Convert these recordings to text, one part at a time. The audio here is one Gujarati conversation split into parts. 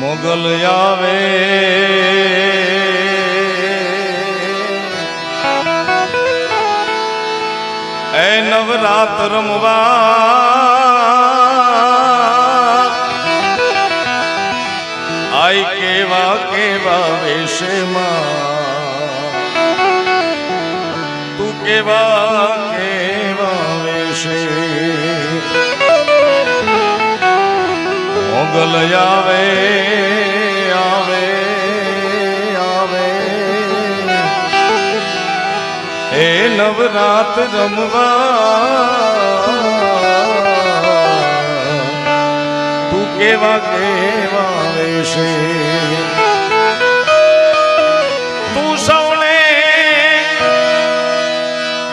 મોગલ આવે એ નવરાત રમવા આઈ કેવા કેવા વેશમાં તું કેવા કેવા વેશે મોગલ આવે આવે આવે એ નવરાત રમવા તું કેવા કેવા વેશે તું સૌને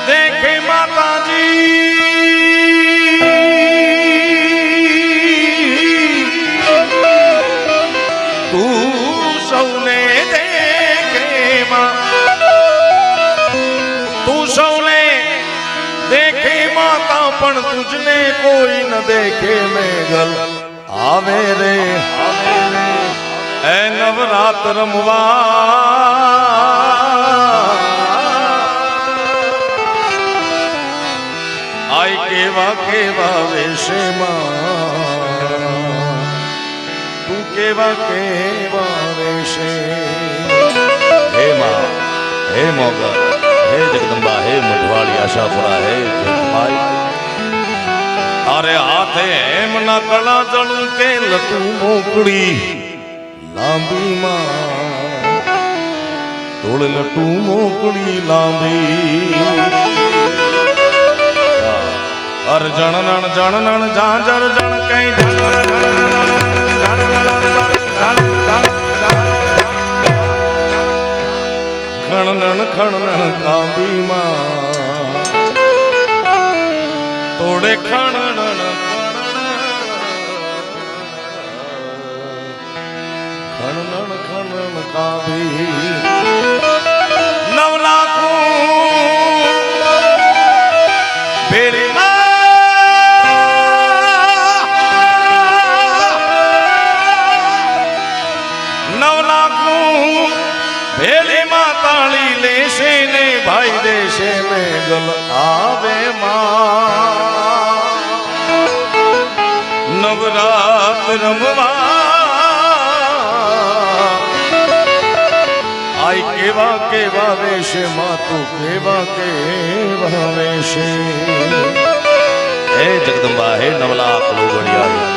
દેખે માતાજી પણ તુજને કોઈ ન દેખે મેઘલ આવે રે એ નવરાત રમવા આઈ કેવા કેવા વેશમાં તું કેવા કેવા વેશે હે માં હે મોગલ હે જગદંબા હે મઢવાળી આશાપુરા હે ભાઈ અરે હાથે એમ ના કળા જણું કે લટું મોકળી લાંબી માં તોડ લટું મોકળી લાંબી અર જણનણ જણનણ જાજર જણ કઈ ખણનણ ખણનણ લાંબી માં તોડે ખણનણ ખણનણ ખણનણ કાવી નવ લાખો ભેરી નવ લાખો ભેલી માં તાળી લેશે ને ભાઈ દેશે મેઘલ આવે માં નવરાત રમવા આઈ કેવા કેવા વેશે માં તું કેવા કેવા વેશે હે જગદંબા હે નવલાખ લોગડિયા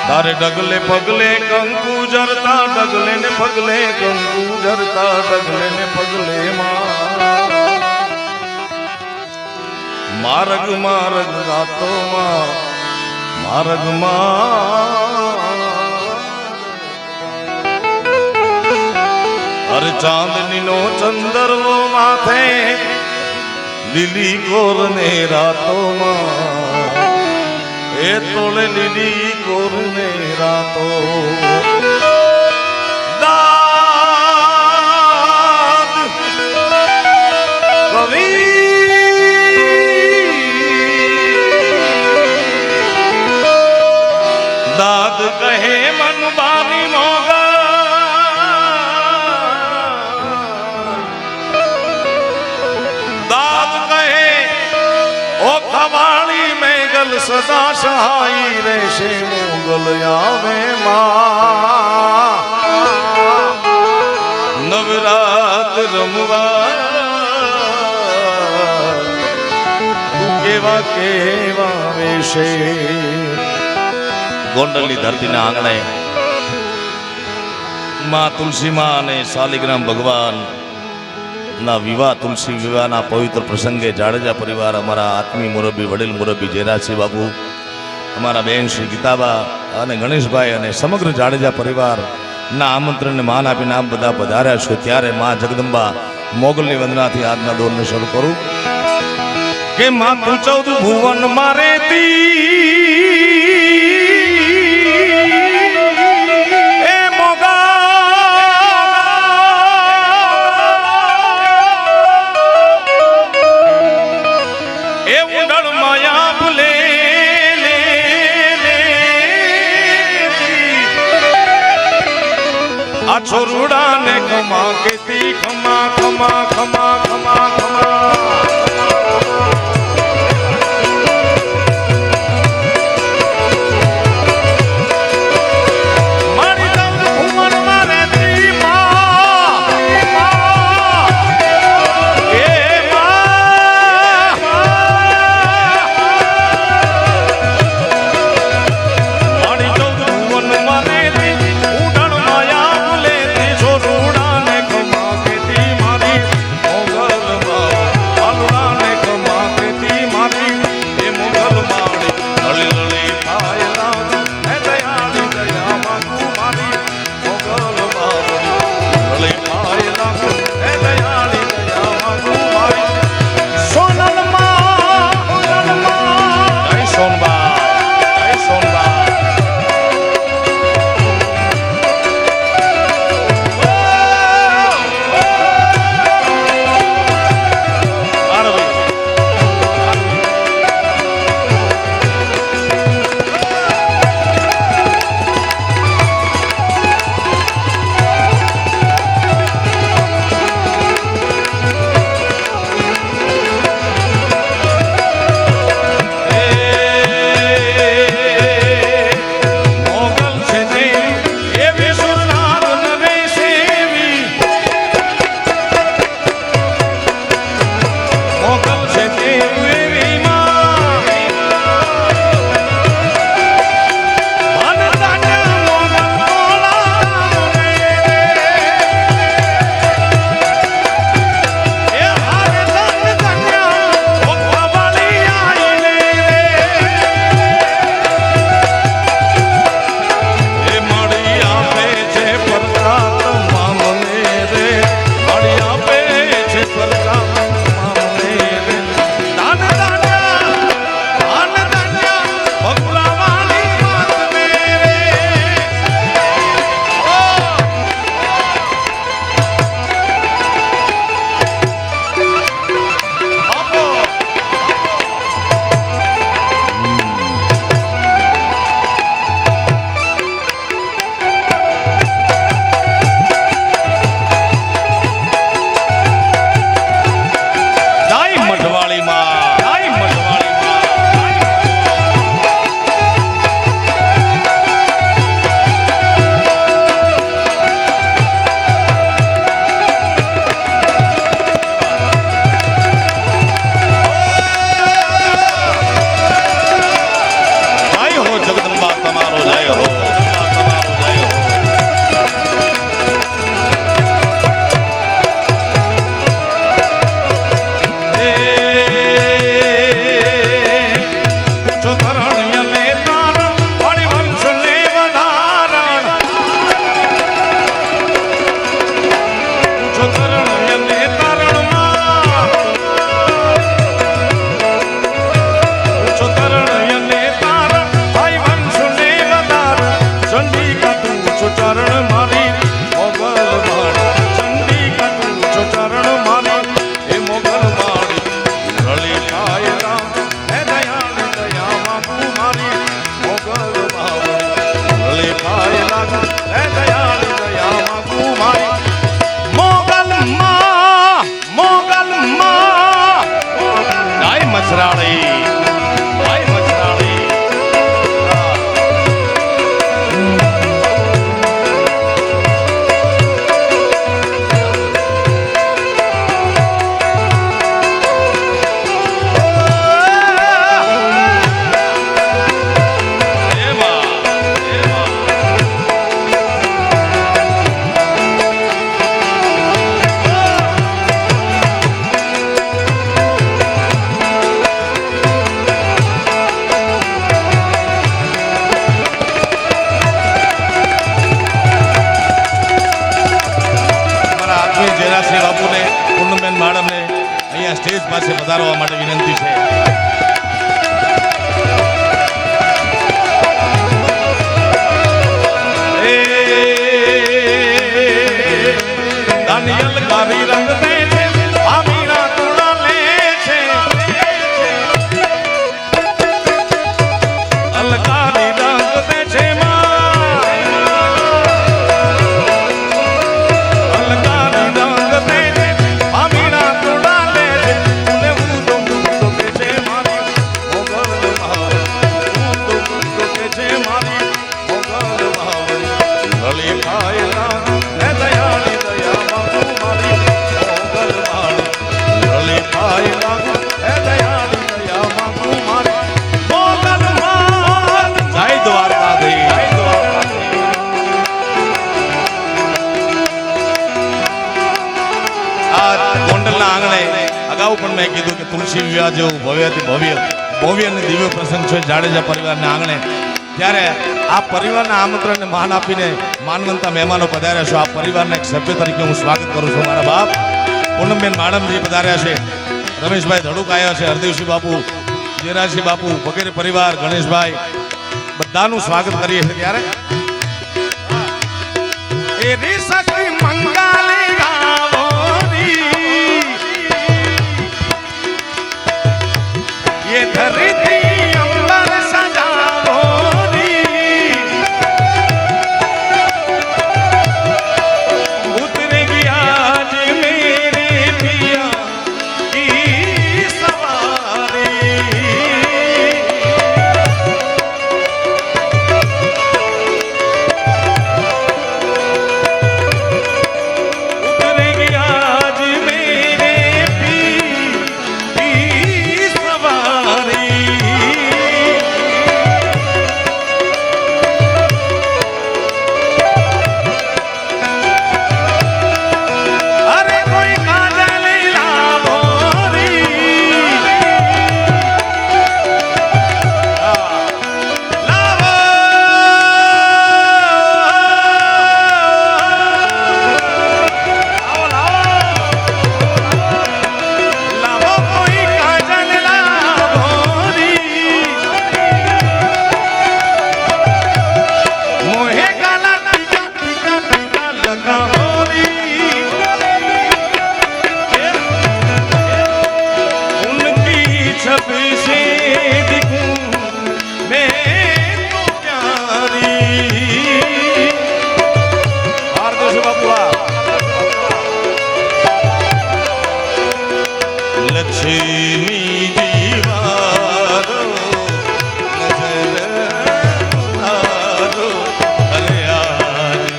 તારે ડગલે પગલે કંકુ જરતા ડગલે ને પગલે કંકુ જરતા ડગલે ને પગલે માર્ગ માર્ગ રાતો માર્ગ હર ચાંદની નો ચંદરવો માથે લીલી કોર ને રાતો એ તોળે લીલી કોર ને રાતો દાદ કવિ દાદ કહે મન બાની મોગલ દાદ કહે ઓ ખવાળી મેઘલ સદા સહાઈ રહેશે મોગલ આવે માં નવરાત રમવા તું કેવા કેવા વેશે ગોંડલની ધરતીના આંગણે માં તુલસી માં અને શાલિગ્રામ ભગવાન ના વિવાહ તુલસી વિવાહના પવિત્ર પ્રસંગે જાડેજા પરિવાર અમારા આત્મી મુરબ્બી વડીલ મુરબ્બી જયરાજસિંહ બાબુ અમારા બેન શ્રી ગીતાબા અને ગણેશભાઈ અને સમગ્ર જાડેજા પરિવારના આમંત્રણને માન આપીને આપ બધા પધાર્યા છો ત્યારે માં જગદંબા મોગલની વંદનાથી આજના દોરને શરૂ કરું કે માં તું 14 ભુવન મારે છોરુડા ને ખમા કેતી ખમા ખમા ખમા ખમા ખમા સ્ટેજ પાસે પધારવા માટે વિનંતી છે. દાનિયલ કાવી રંગ દે છે, આમીરા તોડા લે છે, અલકારી રંગ દે છે માં પણ મેં કીધું કે તુલસી વિવાહ જેવું ભવ્યથી ભવ્ય અને દિવ્ય પ્રસંગ છે જાડેજા પરિવારના આંગણે, ત્યારે આ પરિવારના આમંત્રણને માન આપીને માનવંતા મહેમાનો પધાર્યા છો. આ પરિવારના એક સભ્ય તરીકે હું સ્વાગત કરું છું. મારા બાપ પૂનમબેન માડમજી પધાર્યા છે, રમેશભાઈ ધડુક આવ્યા છે, હરદેવસિંહ બાપુ, જેરાસિંહ બાપુ વગેરે પરિવાર, ગણેશભાઈ, બધાનું સ્વાગત કરીએ છીએ. ત્યારે એ રીસકી મંગાલી ગાવોરી ये धरती अंबर सजावोरी उतरेगी आज मेरे पिया की सवारी उतरेगी आज मेरे की सवारी अरे कोई काजल लावोरी लावो लावो कोई काजल लावोरी मोहे काला टीका टीका टीका लगावोरी उनकी छवि से दिखूं मैं तो प्यारी भारदेश बाबू લક્ષ્મી દીવારો નજર ઉતારો હરિયાળી.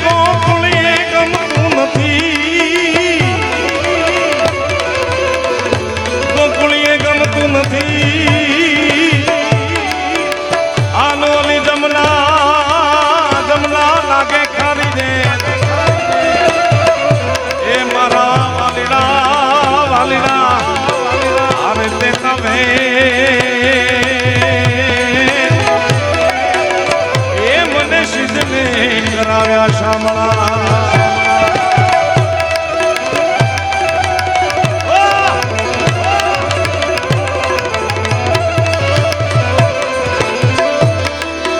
ગોકુળીએ ગમતું નથી, ગોકુળીએ ગમતું નથી. આલોલી જમના જમના લાગે ખારી રે એ મારા વાલીડા વાલીડા અરે તે તમે એ મને સિદ્ધને કરાવ્યા શામળા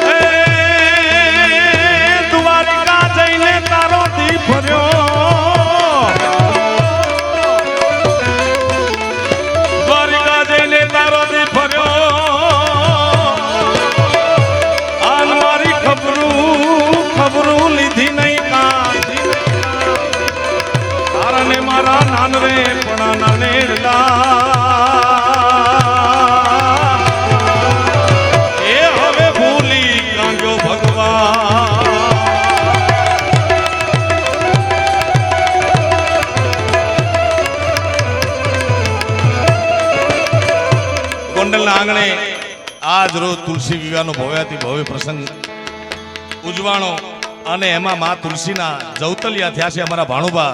એ દ્વારિકા જઈને તારો દી ભર્યો, દ્વારિકા જઈને તારો દી ભર્યો. આન મારી ખબરું લીધી નહીં કાન તારને મારા નાન રે પણ નાનેરલા એ હવે ભૂલી કાંગ્યો ભગવાન. ગોંડલના આંગણે આજ રોજ તુલસી વિવાહનો ભવ્યાથી ભવ્ય પ્રસંગ ઉજવાણો અને એમાં મા તુલસીના જૌતલિયા થયા છે. અમારા ભાણુભા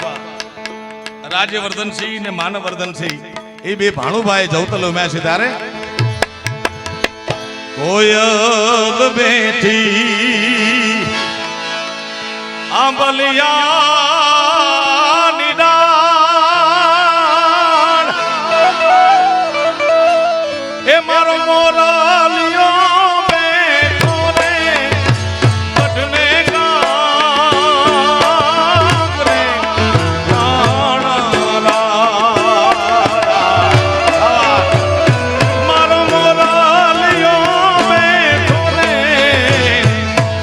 રાજ્યવર્ધનસિંહ ને માનવર્ધનસિંહ એ બે ભાણુભાઈ જૌતલ ઉમ્યા છે. ત્યારે કોયલ બેઠી આંબલિયા નિડાન એ મારો મોરલિયો બેઠો રે કઢને ગામ રે મારો મોરલિયો બેઠો રે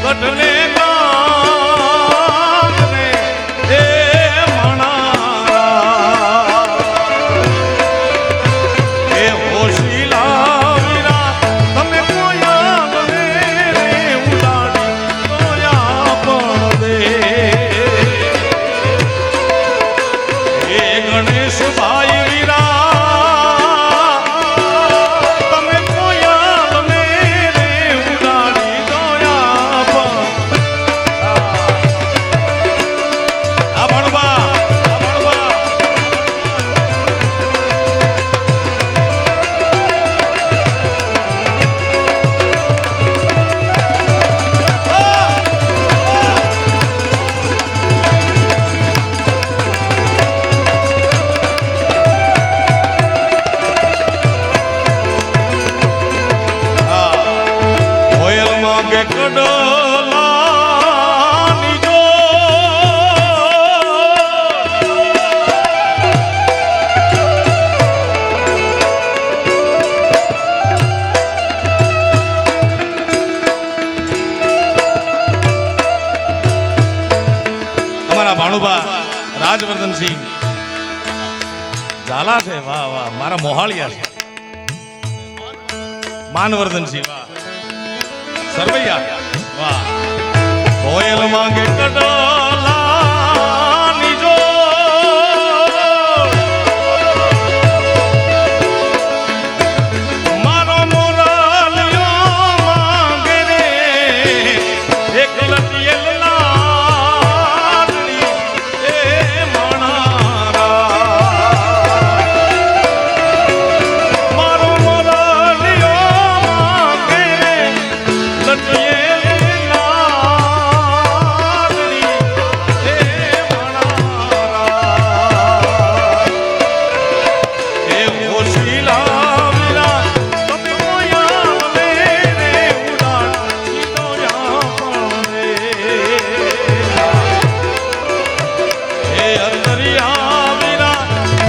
કઢને ગામ રે માનવર્ધનસિંહ ઝાલા છે, વાહ વાહ, મારા મોહાળિયા છે. માનવર્ધનસિંહ વાહ, સરવૈયા વાહ. કોયલ માંગે કડલાની જો મારો મોરલિયો માંગે રે એક લટિયલ લાડણી એ મણારા. મારો મોરલિયો માંગે રે લટિયલ લાડણી એ મણારા. એ ઓશીલા વિરા તમે મોયા લે રે ઉડાડ સીધો યા એ અંતરિયા વિરા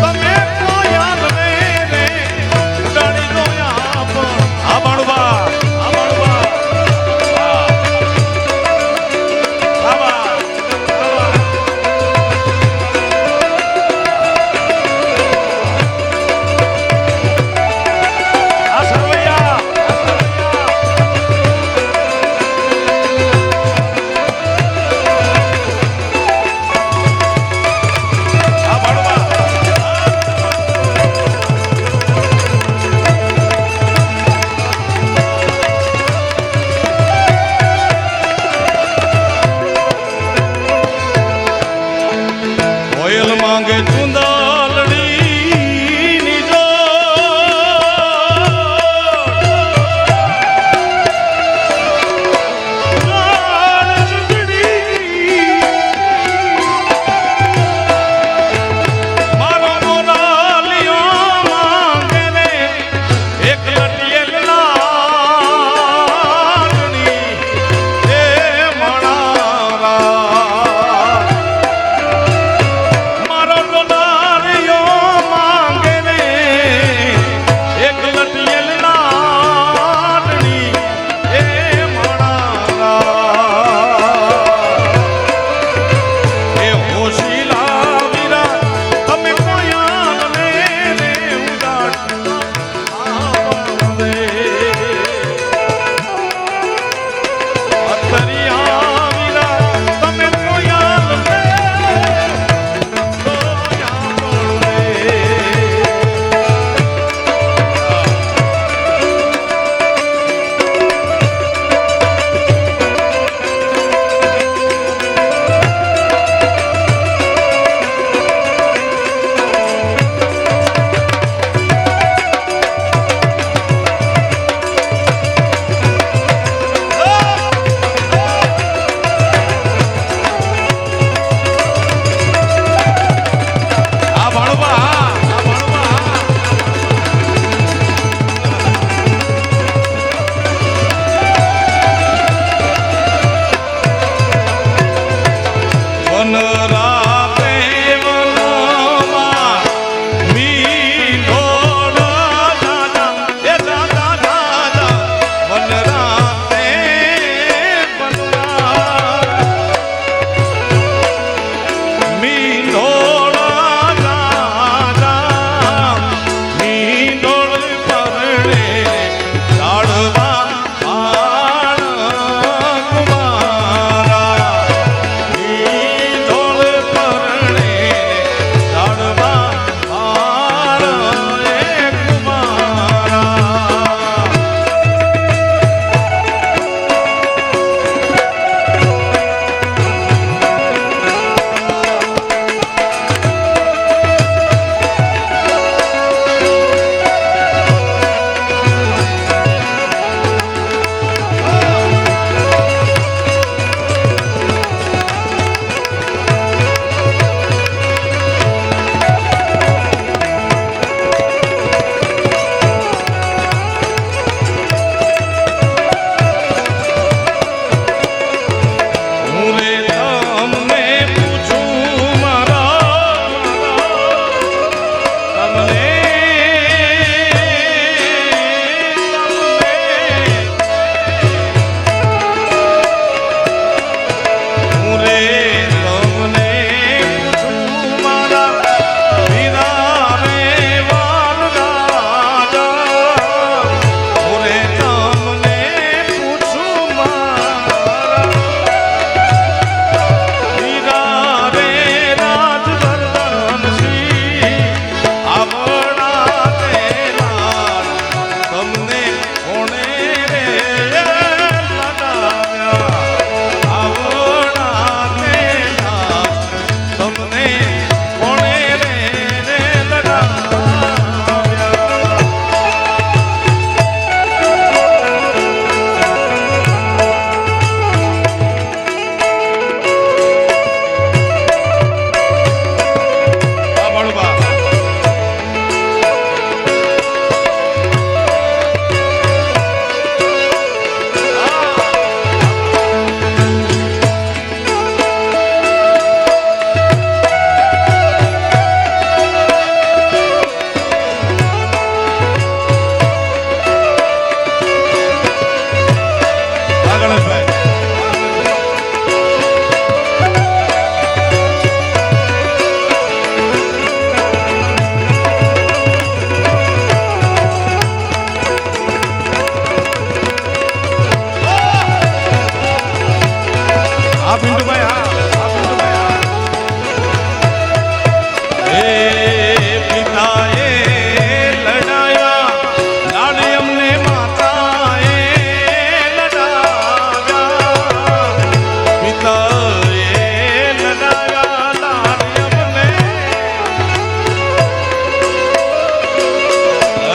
તમે મોયા લે રે ઉડાડી દો યા પણ. આ બાણુબા, આ બાણુબા, વાહ, બાબા, બાબા.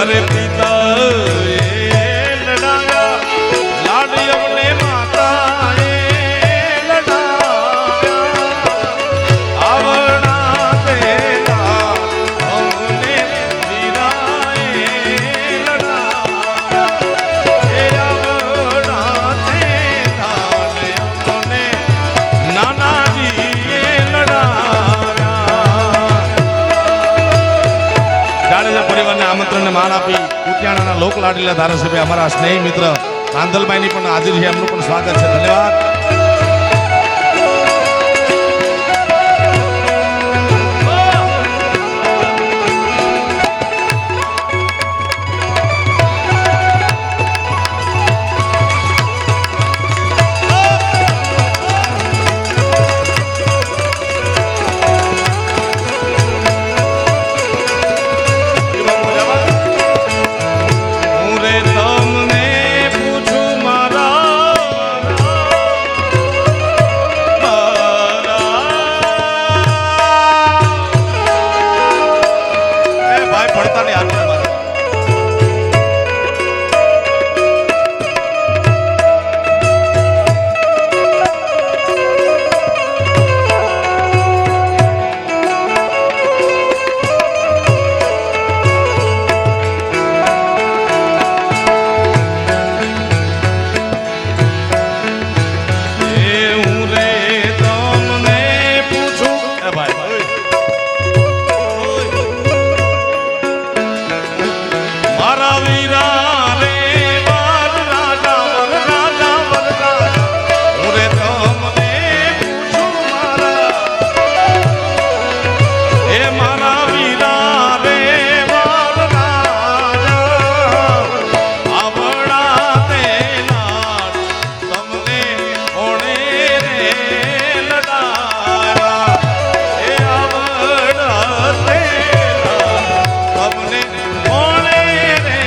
અરે પિતા લડાયા લાડી અમને માતા લડાવ્યા આવડા તેલા અમને વીરાએ લડાવ્યા એ આવડા તેલા અમને નાનાજીએ લડાવ્યા. જાડેજા પરિવારને આમંત્રણને માન આપી કુતિયાણાના લોક લાડીલા ધારાસભ્ય અમારા સ્નેહી મિત્ર કાંદલભાઈની પણ હાજરી છે. એમનું પણ સ્વાગત છે. ધન્યવાદ. હું રે તમને પૂછું મારા એ ભાઈ પડતા નહીં હાથ મારે. એ હું રે તમને પૂછું એ ભાઈ મારા વીરા રે વાર રાજા વર રાજા વર રાજા હું રે તમને પૂછું મારા એ મારા વીરા રે વાર રાજા આવડા તેલા તમને કોણે રે લડાયા એ આવડા તેલા તમને કોણે રે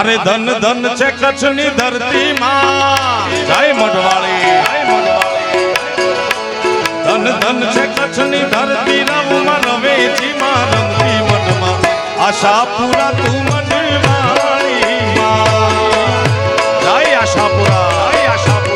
અરે ધન ધન છે કચ્છની ધરતીમાં જય મઢવાળી ધન ધન છે કચ્છની ધરતી રવમાં રવેચીમાં રમતી મઢમાં આશાપુરા તું મઢવાળી જય આશાપુરા જય આશાપુરા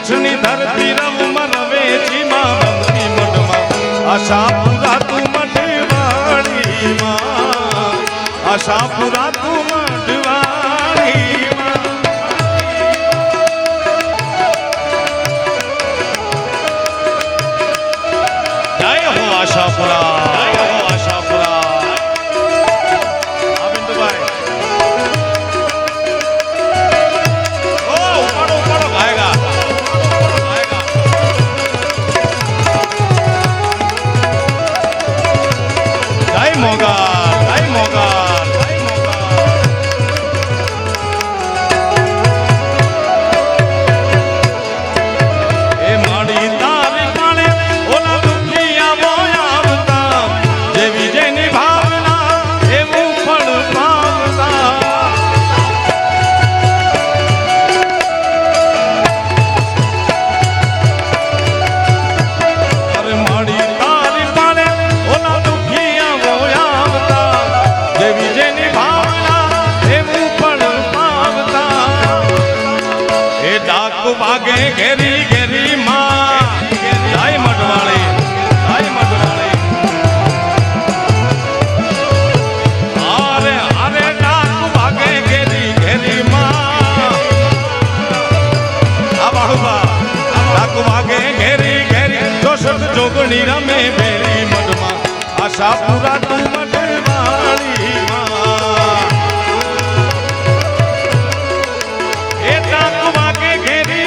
કચ્છની ધરતી રવમાં રવેચીમાં રમતી મઢમાં આશાપુરા તું મઢવાળીમાં આશાપુરા તું મઢવાળીમાં જય હો આશાપુરા જય હો આશાપુરા અબિંદુભાઈ વાગે ઘેરી ઘેરી માં જય મઢવાળી જય મઢવાળી આરે આરે ડાક વાગે ઘેરી ઘેરી માં આ બાળુબા ડાક વાગે ઘેરી ઘેરી જોશત જોગણી રમે બેરી મઢમાં આશાપુરા તું મઢવાળી માં એ ડાક વાગે ઘેરી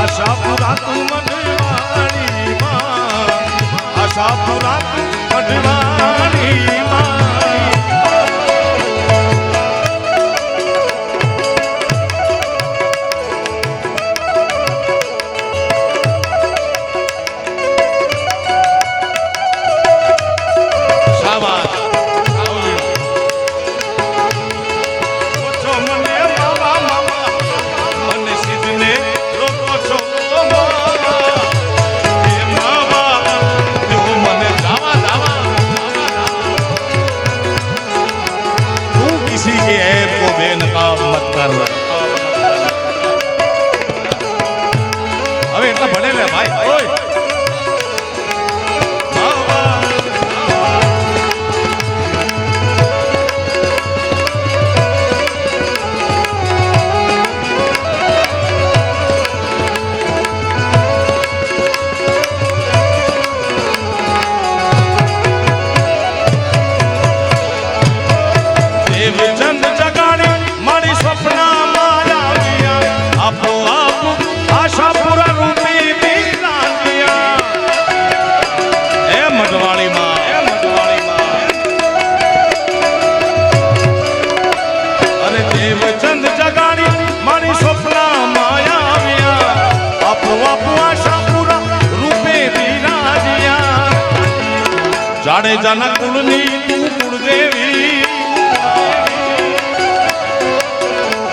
આશાપુરા તું મઢવાળી માં આશાપુરા તું મઢવાળી માં શાબાશ ઓછો મને બાબા મામા મને સિદ્ધને રોકો છો किसी के ऐब को बेनकाब मत कर હવે એટલા ભણે લે ભાઈ ઓય ચંદ જગાડી મારી સ્વપ્નમાં આવ્યા આપો આપ આશાપુરા રૂપી બિરાજ્યા એ મઢવાળીમાં એ મઢવાળીમાં અરે દેવચંદ જગાડી મારી સ્વપ્નમાં આવ્યા આપો આપ આશાપુરા રૂપે બિરાજ્યા જાડેજાના કુળની તું કુળદેવી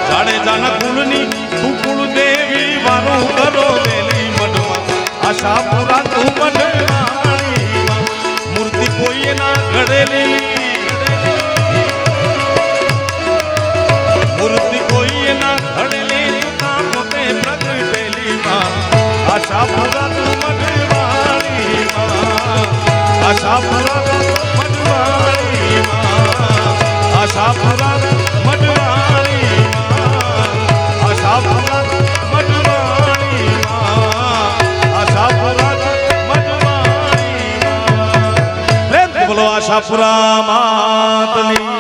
જાડેજાના કુળની તું કુળદેવી વારું કરો વેલી મઢમાં આશાપુરા તું મઢવાળી મૂર્તિ કોઈ ના ઘડેલી મૂર્તિ કોઈ ના ઘડેલી તું પોતે પ્રગટેલી માં આશાપુરા તું મઢવાળી આશાપુરા મઢવાળી આશાપુરા મઢવાળી આશાપુરા મઢવાળી આશાપુરા મઢવાળી આશાપુરા માતની